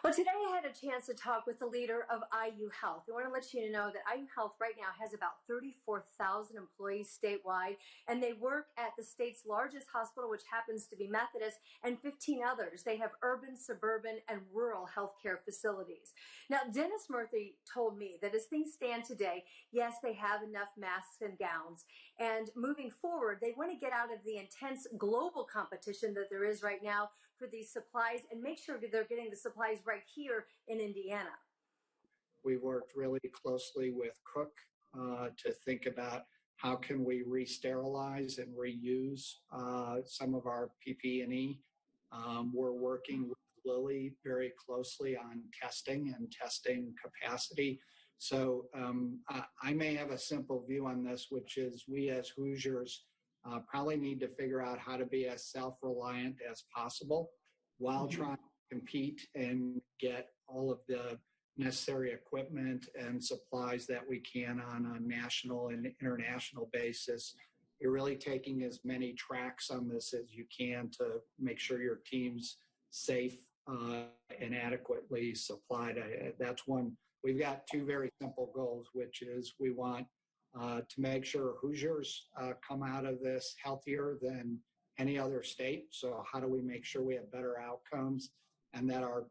Well, today I had a chance to talk with the leader of IU Health. I want to let you know that IU Health right now has about 34,000 employees statewide, and they work at the state's largest hospital, which happens to be Methodist, and 15 others. They have urban, suburban, and rural healthcare facilities. Now, Dennis Murphy told me that as things stand today, yes, they have enough masks and gowns, and moving forward, they want to get out of the intense global competition that there is right now for these supplies and make sure that they're getting the supplies right here in Indiana. We worked really closely with Cook to think about how can we re-sterilize and reuse some of our PPE. We're working with Lilly very closely on testing and testing capacity. So I may have a simple view on this, which is we as Hoosiers probably need to figure out how to be as self-reliant as possible while trying to compete and get all of the necessary equipment and supplies that we can on a national and international basis. You're really taking as many tracks on this as you can to make sure your team's safe and adequately supplied. That's one. We've got two very simple goals, which is we want to make sure Hoosiers come out of this healthier than any other state. So how do we make sure we have better outcomes and that our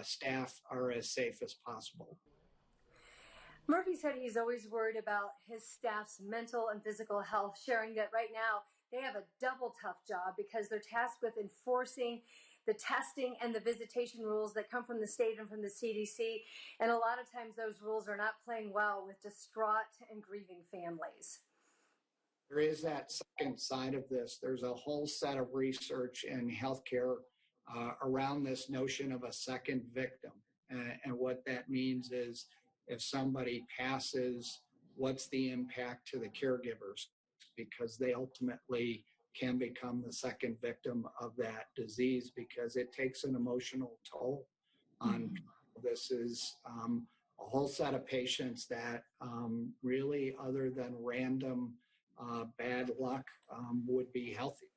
staff are as safe as possible? Murphy said he's always worried about his staff's mental and physical health, sharing that right now they have a double tough job because they're tasked with enforcing the testing and the visitation rules that come from the state and from the CDC. And a lot of times those rules are not playing well with distraught and grieving families. There is that second side of this. There's a whole set of research in healthcare around this notion of a second victim. And what that means is if somebody passes, what's the impact to the caregivers? Because they ultimately can become the second victim of that disease because it takes an emotional toll on people. This is a whole set of patients that really, other than random bad luck, would be healthy.